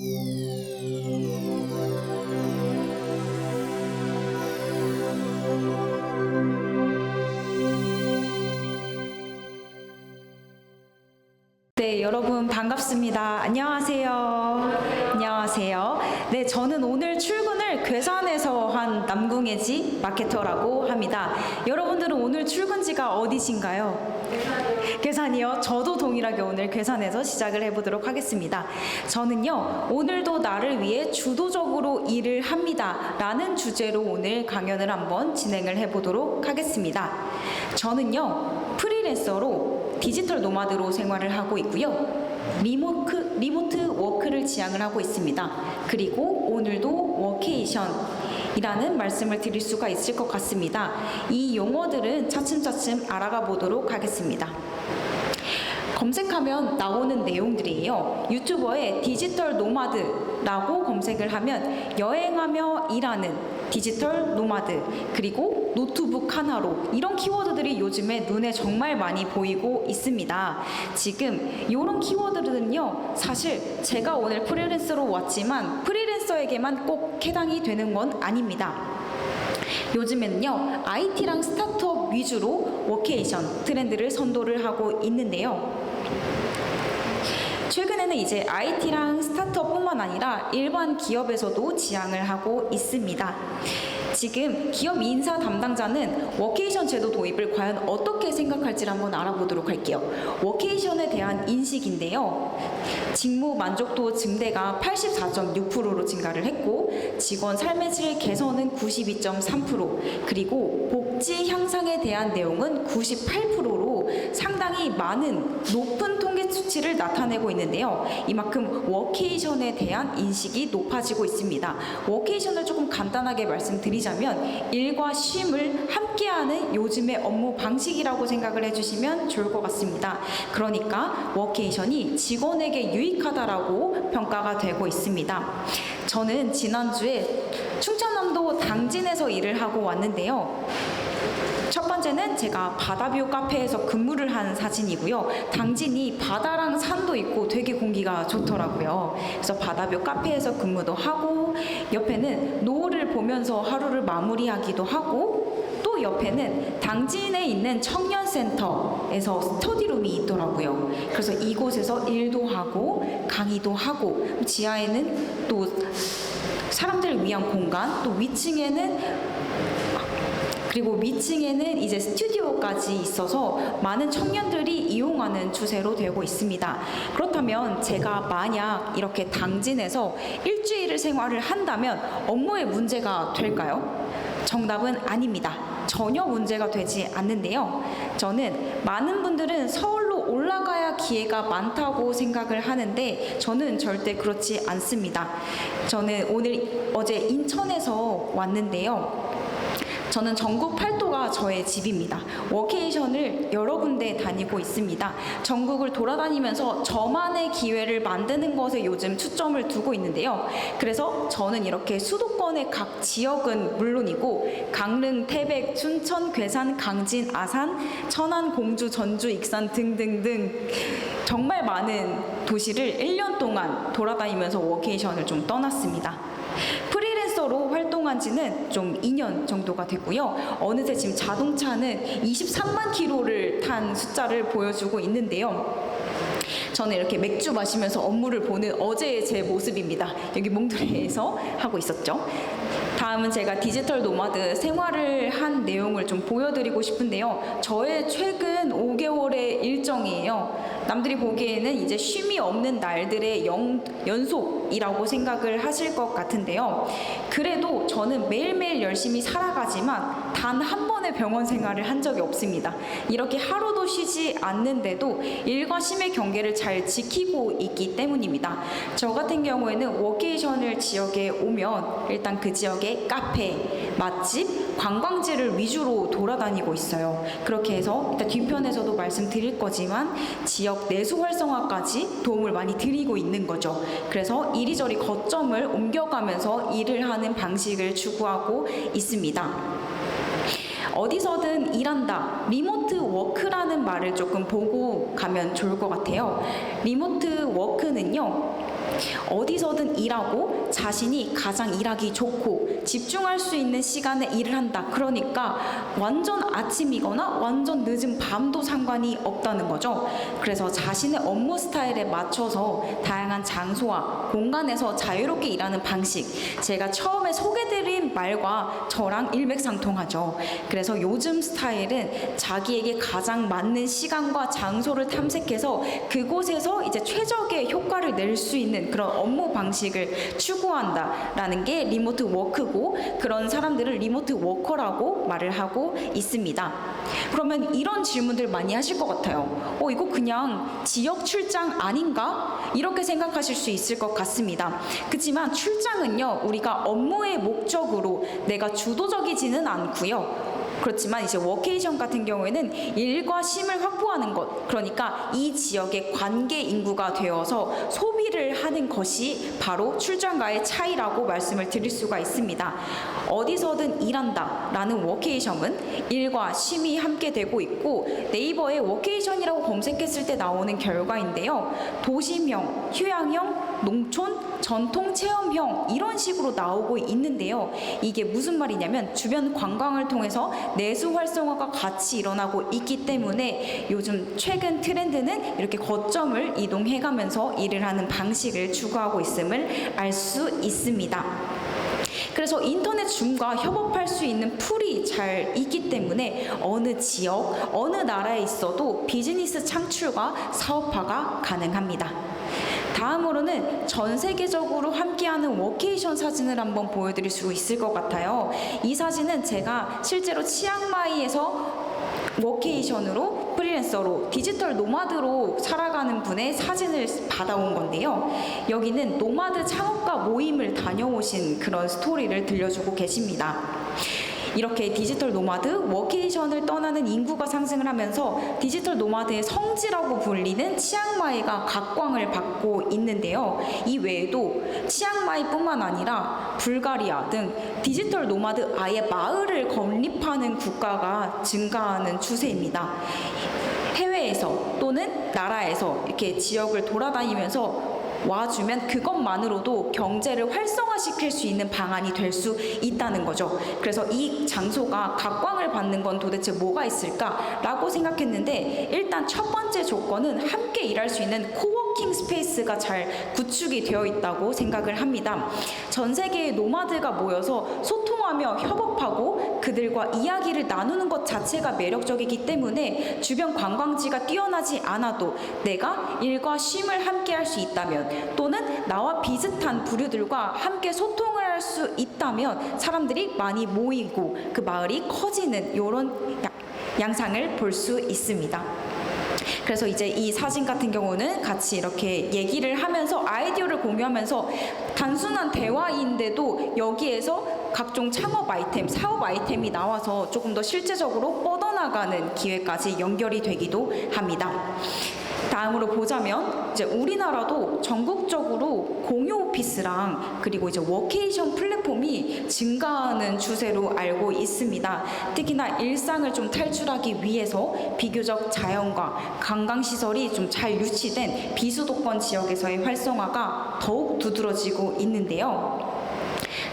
네, 여러분 반갑습니다. 안녕하세요. 안녕하세요. 네, 저는 오늘 출근을 괴산에서 한 남궁예지 마케터라고 합니다. 여러분들은 오늘 출근지가 어디신가요? 괴산이요? 저도 동일하게 오늘 괴산에서 시작을 해보도록 하겠습니다. 저는요, 오늘도 나를 위해 주도적으로 일을 합니다 라는 주제로 오늘 강연을 한번 진행을 해보도록 하겠습니다. 저는요, 프리랜서로 디지털 노마드로 생활을 하고 있고요. 리모트 워크를 지향을 하고 있습니다. 그리고 오늘도 워케이션이라는 말씀을 드릴 수가 있을 것 같습니다. 이 용어들은 차츰차츰 알아가 보도록 하겠습니다. 검색하면 나오는 내용들이에요. 유튜버에 디지털 노마드라고 검색을 하면 여행하며 일하는 디지털 노마드, 그리고 노트북 하나로, 이런 키워드들이 요즘에 눈에 정말 많이 보이고 있습니다. 지금 이런 키워드들은요, 사실 제가 오늘 프리랜서로 왔지만 프리랜서에게만 꼭 해당이 되는 건 아닙니다. 요즘에는요, IT랑 스타트업 위주로 워케이션 트렌드를 선도를 하고 있는데요. 최근에는 이제 IT랑 스타트업뿐만 아니라 일반 기업에서도 지향을 하고 있습니다. 지금 기업 인사 담당자는 워케이션 제도 도입을 과연 어떻게 생각할지를 한번 알아보도록 할게요. 워케이션에 대한 인식인데요. 직무 만족도 증대가 84.6%로 증가를 했고, 직원 삶의 질 개선은 92.3%, 그리고 복지 향상에 대한 내용은 98%로 상당히 많은 높은 통계 수치를 나타내고 있는데요. 이만큼 워케이션에 대한 인식이 높아지고 있습니다. 워케이션을 조금 간단하게 말씀드리자면 일과 쉼을 함께하는 요즘의 업무 방식이라고 생각을 해주시면 좋을 것 같습니다. 그러니까 워케이션이 직원에게 유익하다라고 평가가 되고 있습니다. 저는 지난주에 충청남도 당진에서 일을 하고 왔는데요. 첫 번째는 제가 바다뷰 카페에서 근무를 한 사진이고요. 당진이 바다랑 산도 있고 되게 공기가 좋더라고요. 그래서 바다뷰 카페에서 근무도 하고, 옆에는 노을을 보면서 하루를 마무리하기도 하고, 또 옆에는 당진에 있는 청년센터에서 스터디룸이 있더라고요. 그래서 이곳에서 일도 하고 강의도 하고, 지하에는 또 사람들을 위한 공간, 또 위층에는 이제 스튜디오까지 있어서 많은 청년들이 이용하는 추세로 되고 있습니다. 그렇다면 제가 만약 이렇게 당진에서 일주일을 생활을 한다면 업무에 문제가 될까요? 정답은 아닙니다. 전혀 문제가 되지 않는데요. 저는 많은 분들은 서울로 올라가야 기회가 많다고 생각을 하는데 저는 절대 그렇지 않습니다. 저는 어제 인천에서 왔는데요. 저는 전국 팔도가 저의 집입니다. 워케이션을 여러 군데 다니고 있습니다. 전국을 돌아다니면서 저만의 기회를 만드는 것에 요즘 초점을 두고 있는데요. 그래서 저는 이렇게 수도권의 각 지역은 물론이고 강릉, 태백, 춘천, 괴산, 강진, 아산, 천안, 공주, 전주, 익산 등등등 정말 많은 도시를 1년 동안 돌아다니면서 워케이션을 좀 떠났습니다. 프리랜서로 활동한 지는 좀 2년 정도가 됐고요. 어느새 지금 자동차는 23만 킬로를 탄 숫자를 보여주고 있는데요. 저는 이렇게 맥주 마시면서 업무를 보는 어제의 제 모습입니다. 여기 몽드레에서 하고 있었죠. 다음은 제가 디지털 노마드 생활을 한 내용을 좀 보여드리고 싶은데요. 저의 최근 5개월의 일정이에요. 남들이 보기에는 이제 쉼이 없는 날들의 연속이라고 생각을 하실 것 같은데요. 그래도 저는 매일매일 열심히 살아가지만 단 한 번의 병원 생활을 한 적이 없습니다. 이렇게 하루도 쉬지 않는데도 일과 쉼의 경계를 잘 지키고 있기 때문입니다. 저 같은 경우에는 워케이션을 지역에 오면 일단 그 지역의 카페, 맛집, 관광지를 위주로 돌아다니고 있어요. 그렇게 해서 일단 뒤편에서도 말씀드릴 거지만 지역 내수 활성화까지 도움을 많이 드리고 있는 거죠. 그래서 이리저리 거점을 옮겨가면서 일을 하는 방식을 추구하고 있습니다. 어디서든 일한다, 리모트 워크라는 말을 조금 보고 가면 좋을 것 같아요. 리모트 워크는요, 어디서든 일하고 자신이 가장 일하기 좋고 집중할 수 있는 시간에 일을 한다. 그러니까 완전 아침이거나 완전 늦은 밤도 상관이 없다는 거죠. 그래서 자신의 업무 스타일에 맞춰서 다양한 장소와 공간에서 자유롭게 일하는 방식, 제가 처음에 소개드린 말과 저랑 일맥상통하죠. 그래서 요즘 스타일은 자기에게 가장 맞는 시간과 장소를 탐색해서 그곳에서 이제 최적의 효과를 낼 수 있는 그런 업무 방식을 추구한다라는 게 리모트 워크고, 그런 사람들을 리모트 워커라고 말을 하고 있습니다. 그러면 이런 질문들 많이 하실 것 같아요. 이거 그냥 지역 출장 아닌가? 이렇게 생각하실 수 있을 것 같습니다. 그렇지만 출장은요, 우리가 업무의 목적으로 내가 주도적이지는 않고요. 그렇지만 이제 워케이션 같은 경우에는 일과 쉼을 확보하는 것, 그러니까 이 지역의 관계 인구가 되어서 소비를 하는 것이 바로 출장과의 차이라고 말씀을 드릴 수가 있습니다. 어디서든 일한다 라는 워케이션은 일과 쉼이 함께 되고 있고, 네이버에 워케이션이라고 검색했을 때 나오는 결과인데요, 도심형, 휴양형, 농촌, 전통 체험형 이런 식으로 나오고 있는데요, 이게 무슨 말이냐면 주변 관광을 통해서 내수 활성화가 같이 일어나고 있기 때문에 요즘 최근 트렌드는 이렇게 거점을 이동해가면서 일을 하는 방식을 추구하고 있음을 알 수 있습니다. 그래서 인터넷 줌과 협업할 수 있는 풀이 잘 있기 때문에 어느 지역, 어느 나라에 있어도 비즈니스 창출과 사업화가 가능합니다. 다음으로는 전 세계적으로 함께하는 워케이션 사진을 한번 보여드릴 수 있을 것 같아요. 이 사진은 제가 실제로 치앙마이에서 워케이션으로 프리랜서로 디지털 노마드로 살아가는 분의 사진을 받아온 건데요. 여기는 노마드 창업가 모임을 다녀오신 그런 스토리를 들려주고 계십니다. 이렇게 디지털 노마드, 워케이션을 떠나는 인구가 상승을 하면서 디지털 노마드의 성지라고 불리는 치앙마이가 각광을 받고 있는데요. 이 외에도 치앙마이뿐만 아니라 불가리아 등 디지털 노마드 아예 마을을 건립하는 국가가 증가하는 추세입니다. 해외에서 또는 나라에서 이렇게 지역을 돌아다니면서 와주면 그것만으로도 경제를 활성화시킬 수 있는 방안이 될 수 있다는 거죠. 그래서 이 장소가 각광을 받는 건 도대체 뭐가 있을까라고 생각했는데, 일단 첫 번째 조건은 함께 일할 수 있는 코워킹 스페이스가 잘 구축이 되어 있다고 생각을 합니다. 전 세계의 노마드가 모여서 소통하며 협업하고 그들과 이야기를 나누는 것 자체가 매력적이기 때문에 주변 관광지가 뛰어나지 않아도 내가 일과 쉼을 함께 할 수 있다면, 또는 나와 비슷한 부류들과 함께 소통을 할 수 있다면 사람들이 많이 모이고 그 마을이 커지는 이런 양상을 볼 수 있습니다. 그래서 이제 이 사진 같은 경우는 같이 이렇게 얘기를 하면서 아이디어를 공유하면서 단순한 대화인데도 여기에서 각종 창업 아이템, 사업 아이템이 나와서 조금 더 실제적으로 뻗어나가는 기회까지 연결이 되기도 합니다. 다음으로 보자면 이제 우리나라도 전국적으로 공유 오피스랑 그리고 이제 워케이션 플랫폼이 증가하는 추세로 알고 있습니다. 특히나 일상을 좀 탈출하기 위해서 비교적 자연과 관광시설이 좀 잘 유치된 비수도권 지역에서의 활성화가 더욱 두드러지고 있는데요.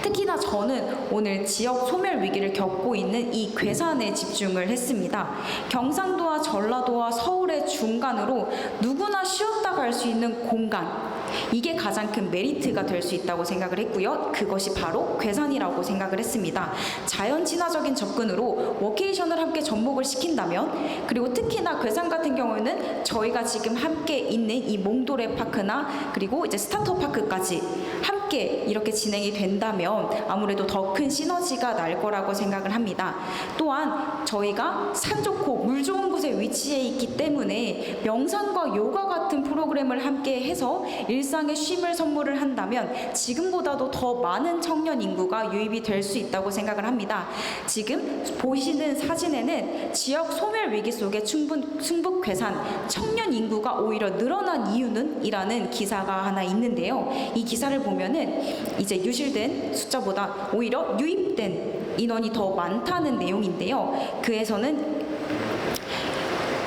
특히나 저는 오늘 지역 소멸 위기를 겪고 있는 이 괴산에 집중을 했습니다. 경상도와 전라도와 서울의 중간으로 누구나 쉬었다 갈 수 있는 공간, 이게 가장 큰 메리트가 될 수 있다고 생각을 했고요. 그것이 바로 괴산이라고 생각을 했습니다. 자연 친화적인 접근으로 워케이션을 함께 접목을 시킨다면, 그리고 특히나 괴산 같은 경우에는 저희가 지금 함께 있는 이 몽도레 파크나 그리고 이제 스타터 파크까지 함께 이렇게 진행이 된다면 아무래도 더 큰 시너지가 날 거라고 생각을 합니다. 또한 저희가 산 좋고 물 좋은 곳에 위치해 있기 때문에 명상과 요가 같은 프로그램을 함께 해서 일상의 쉼을 선물을 한다면 지금보다도 더 많은 청년 인구가 유입이 될 수 있다고 생각을 합니다. 지금 보시는 사진에는 지역 소멸 위기 속에 충북 괴산 청년 인구가 오히려 늘어난 이유는 이라는 기사가 하나 있는데요. 이 기사를 보면은 이제 유실된 숫자보다 오히려 유입된 인원이 더 많다는 내용인데요. 그에서는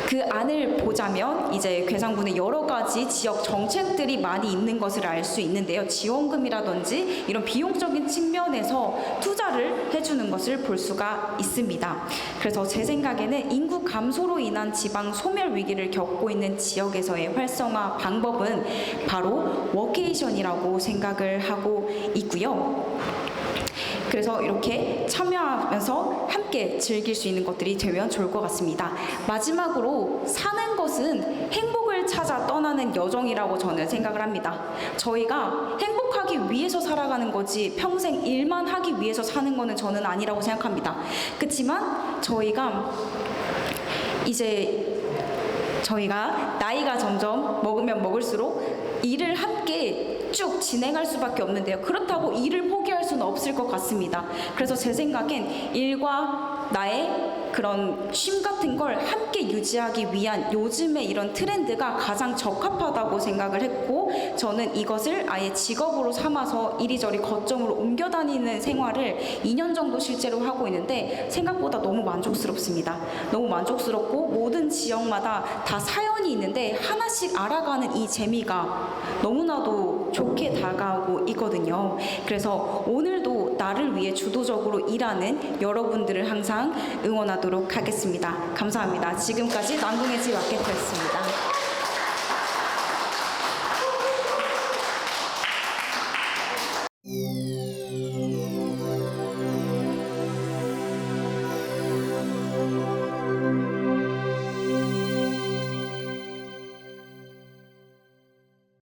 그 그 안을 보자면 이제 괴상군에 여러 가지 지역 정책들이 많이 있는 것을 알 수 있는데요. 지원금이라든지 이런 비용적인 측면에서 투자를 해주는 것을 볼 수가 있습니다. 그래서 제 생각에는 인구 감소로 인한 지방 소멸 위기를 겪고 있는 지역에서의 활성화 방법은 바로 워케이션이라고 생각을 하고 있고요. 그래서 이렇게 참여하면서 함께 즐길 수 있는 것들이 되면 좋을 것 같습니다. 마지막으로 사는 것은 행복을 찾아 떠나는 여정이라고 저는 생각을 합니다. 저희가 행복하기 위해서 살아가는 거지 평생 일만 하기 위해서 사는 거는 저는 아니라고 생각합니다. 그렇지만 저희가 나이가 점점 먹으면 먹을수록 일을 함께 쭉 진행할 수밖에 없는데요. 그렇다고 일을 포기할 수는 없을 것 같습니다. 그래서 제 생각엔 일과 나의 그런 쉼 같은 걸 함께 유지하기 위한 요즘의 이런 트렌드가 가장 적합하다고 생각을 했고, 저는 이것을 아예 직업으로 삼아서 이리저리 거점으로 옮겨 다니는 생활을 2년 정도 실제로 하고 있는데 생각보다 너무 만족스럽습니다. 너무 만족스럽고 모든 지역마다 다 사연이 있는데 하나씩 알아가는 이 재미가 너무나도 좋게 다가오고 있거든요. 그래서 오늘도 나를 위해 주도적으로 일하는 여러분들을 항상 응원하도록 하겠습니다. 감사합니다. 지금까지 남궁의 집 마케터였습니다.